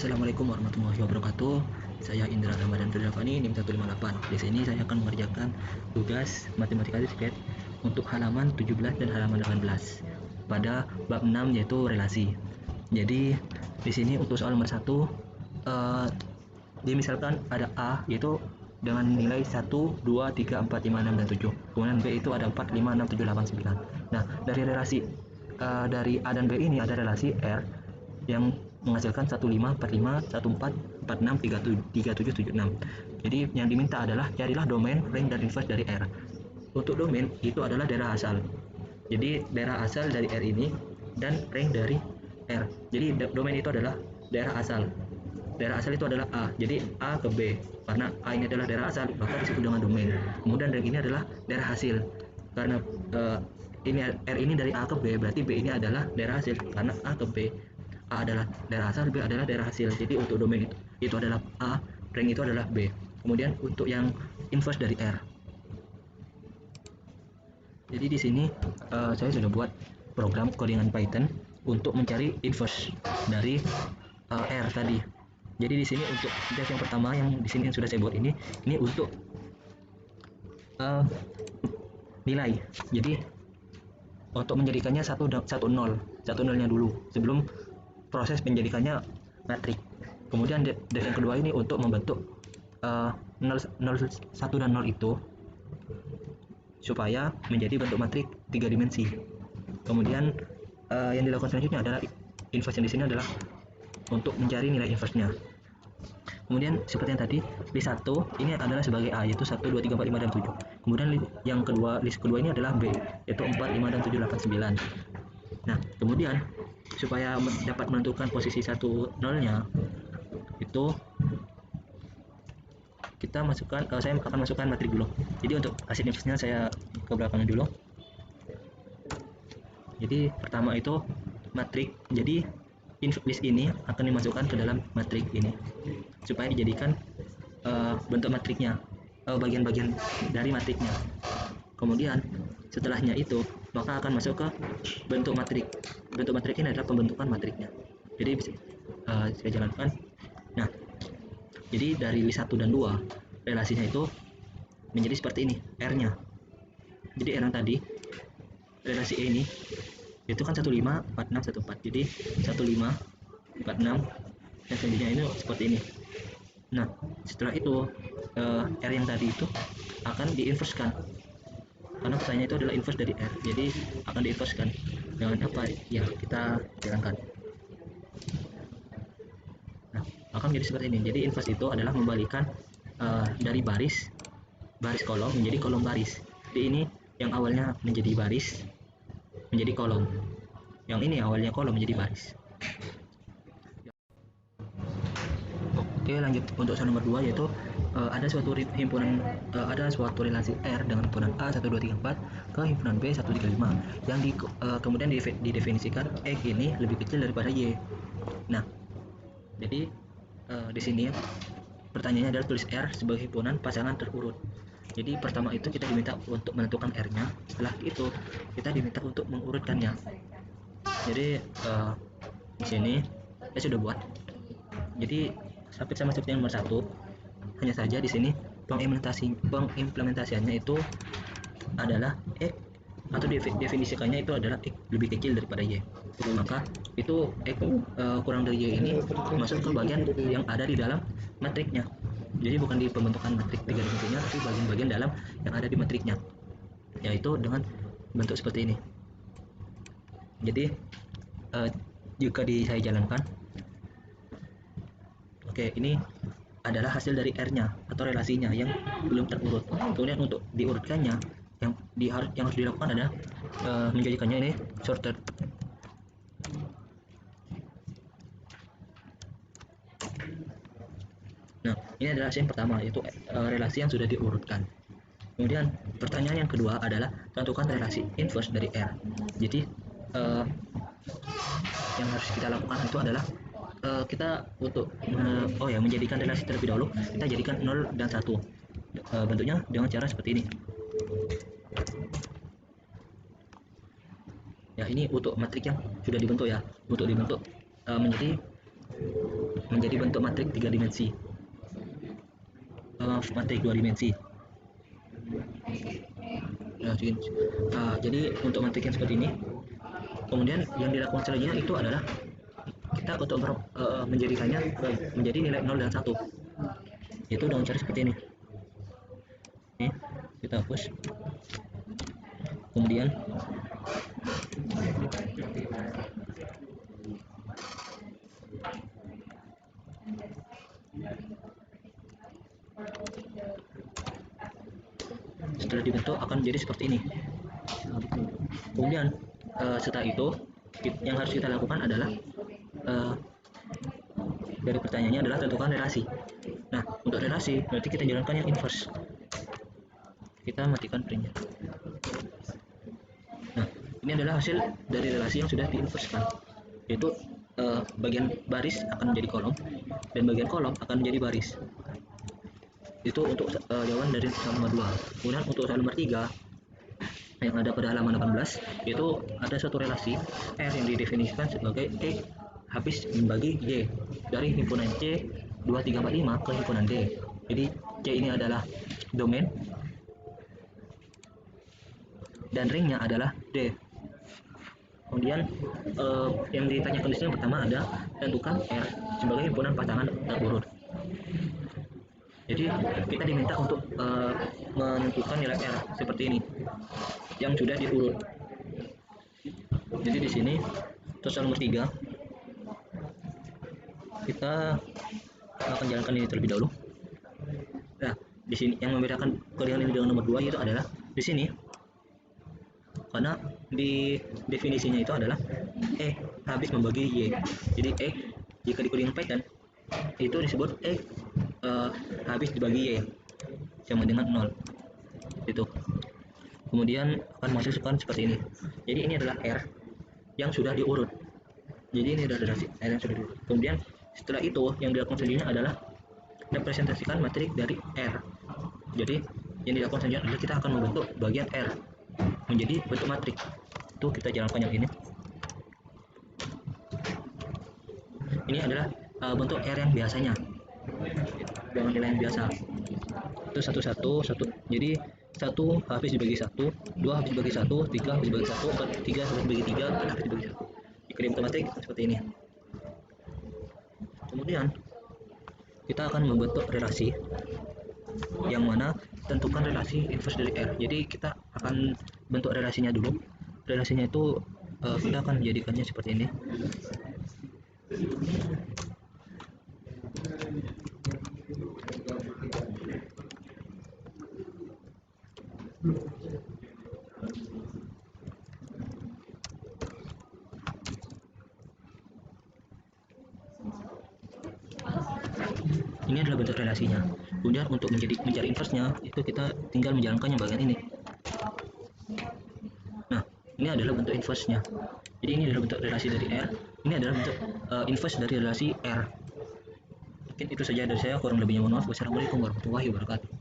Assalamualaikum warahmatullahi wabarakatuh. Saya Indra Ramadan Firdavani, NIM 158. Di sini saya akan mengerjakan tugas matematika discrete untuk halaman 17 dan halaman 18 pada bab 6 yaitu relasi. Jadi di sini untuk soal nomor 1 misalkan ada A yaitu dengan nilai 1, 2, 3, 4, 5, 6, dan 7. Kemudian B itu ada 4, 5, 6, 7, 8, 9. Nah, dari relasi dari A dan B ini ada relasi R yang menghasilkan 15, 45, 14, 46, 37, 76. Jadi yang diminta adalah carilah domain, range, dan inverse dari R. Untuk domain itu adalah daerah asal. Jadi daerah asal dari R ini dan range dari R. Jadi domain itu adalah daerah asal. Daerah asal itu adalah A. Jadi A ke B. Karena A ini adalah daerah asal, maka disebut dengan domain. Kemudian range ini adalah daerah hasil. Karena ini R ini dari A ke B, berarti B ini adalah daerah hasil. Karena A ke B, A adalah daerah asal, B adalah daerah hasil. Jadi untuk domain itu adalah A, range itu adalah B. Kemudian untuk yang inverse dari R. Jadi di sini saya sudah buat program codingan Python untuk mencari inverse dari R tadi. Jadi di sini untuk graf yang pertama yang di sini yang sudah saya buat ini untuk nilai. Jadi untuk menjadikannya 1 nolnya dulu sebelum proses menjadikannya matrik. Kemudian yang kedua ini untuk membentuk 0, 1 dan 0 itu supaya menjadi bentuk matrik 3 dimensi. Kemudian yang dilakukan selanjutnya adalah inverse di sini adalah untuk mencari nilai inverse-nya. Kemudian seperti yang tadi, list 1 ini adalah sebagai A, yaitu 1, 2, 3, 4, 5, dan 7. Kemudian yang kedua, list kedua ini adalah B, yaitu 4, 5, dan 7, 8, 9. Nah, kemudian supaya dapat menentukan posisi 1 nolnya itu kita masukkan, saya akan masukkan matrik dulu. Jadi untuk hasil inverse-nya saya ke belakang dulu. Jadi pertama itu matrik. Jadi list ini akan dimasukkan ke dalam matrik ini supaya dijadikan bentuk matriknya, bagian-bagian dari matriknya. Kemudian setelahnya itu maka akan masuk ke bentuk matrik. Bentuk matrik ini adalah pembentukan matriknya. Jadi saya jalankan. Nah, jadi dari list 1 dan 2 relasinya itu menjadi seperti ini R-nya. Jadi R yang tadi relasi E ini itu kan 15, 46, 14. Jadi 15, 46 dan selanjutnya ini seperti ini. Nah, setelah itu R yang tadi itu akan diinverskan karena pertanyaannya itu adalah inverse dari R, jadi akan diinverskan dengan apa ya, kita jalankan. Nah, akan menjadi seperti ini. Jadi inverse itu adalah membalikan dari baris kolom menjadi kolom baris. Jadi ini yang awalnya menjadi baris menjadi kolom, yang ini awalnya kolom menjadi baris. Oke, lanjut untuk soal nomor 2 yaitu ada suatu himpunan ada suatu relasi R dengan himpunan A 1, 2, 3, 4 ke himpunan B 1, 3, 5 yang kemudian didefinisikan X ini lebih kecil daripada Y. Nah, jadi di sini pertanyaannya adalah tulis R sebagai himpunan pasangan terurut. Jadi pertama itu kita diminta untuk menentukan R-nya, setelah itu kita diminta untuk mengurutkannya. Jadi di sini saya sudah buat. Jadi sampai sama seperti nomor 1, hanya saja di sini pengimplementasiannya itu adalah X atau definisikannya itu adalah X lebih kecil daripada Y. Maka itu X kurang dari Y ini masuk ke bagian yang ada di dalam matriknya. Jadi bukan di pembentukan matrik 3 dimensinya, tapi bagian-bagian dalam yang ada di matriknya, yaitu dengan bentuk seperti ini. Jadi jika saya jalankan, oke, ini adalah hasil dari R-nya atau relasinya yang belum terurut. Kemudian untuk diurutkannya yang harus dilakukan adalah menjadikannya ini sorted. Nah, ini adalah hasil yang pertama, yaitu relasi yang sudah diurutkan. Kemudian pertanyaan yang kedua adalah tentukan relasi inverse dari R. Jadi yang harus kita lakukan itu adalah kita untuk menjadikan relasi terlebih dahulu, kita jadikan 0 dan 1. Bentuknya dengan cara seperti ini. Ya, ini untuk matrik yang sudah dibentuk ya, untuk dibentuk menjadi menjadi bentuk matrik 3 dimensi. Matrik 2 dimensi. Jadi untuk matrik yang seperti ini, kemudian yang dilakukan selanjutnya itu adalah kita untuk menjadikannya menjadi nilai 0 dan 1, yaitu dengan cara seperti ini. Kita hapus, kemudian setelah dibentuk akan menjadi seperti ini. Kemudian setelah itu yang harus kita lakukan adalah dari pertanyaannya adalah tentukan relasi. Nah, untuk relasi berarti kita jalankan yang inverse. Kita matikan printnya. Nah, ini adalah hasil dari relasi yang sudah diinversekan, yaitu bagian baris akan menjadi kolom dan bagian kolom akan menjadi baris. Itu untuk jawaban dari soal nomor 2. Kemudian untuk soal nomor 3 yang ada pada halaman 18, yaitu ada suatu relasi R yang didefinisikan sebagai E habis membagi Y dari himpunan C 2, 3, 4, 5 ke himpunan D. Jadi C ini adalah domain dan ringnya adalah D. Kemudian yang ditanyakan di sini pertama ada tentukan R sebagai himpunan pasangan terurut. Jadi kita diminta untuk menentukan nilai R seperti ini yang sudah diurut. Jadi di sini soal nomor 3 kita akan jalankan ini terlebih dahulu. Nah, di sini yang membedakan kalian ini dengan nomor 2 itu adalah di sini, karena di definisinya itu adalah E habis membagi Y. Jadi E jika dikodikan Python itu disebut E habis dibagi Y sama dengan 0 itu. Kemudian akan masukkan seperti ini. Jadi ini adalah R yang sudah diurut. Jadi ini adalah relasi R yang sudah diurut. Kemudian setelah itu yang dilakukan selanjutnya adalah representasikan matrik dari R. Jadi yang dilakukan selanjutnya adalah kita akan membentuk bagian R menjadi bentuk matrik. Itu kita jalankan yang ini. Ini adalah bentuk R yang biasanya dengan nilai yang biasa. Itu 1, 1. Jadi 1 habis dibagi 1, 2 habis dibagi 1, 3 habis dibagi 1, 4, 3 habis dibagi 3, 4 habis dibagi 1. Jika di matematik seperti ini. Kemudian kita akan membentuk relasi yang mana tentukan relasi inverse dari R. Jadi kita akan bentuk relasinya dulu. Relasinya itu kita akan menjadikannya seperti ini. Ini adalah bentuk relasinya. Kemudian untuk mencari inverse-nya itu kita tinggal menjalankan yang bagian ini. Nah, ini adalah bentuk inverse-nya. Jadi ini adalah bentuk relasi dari R. Ini adalah bentuk inverse dari relasi R. Mungkin itu saja dari saya, kurang lebihnya mohon maaf. Wassalamualaikum warahmatullahi wabarakatuh.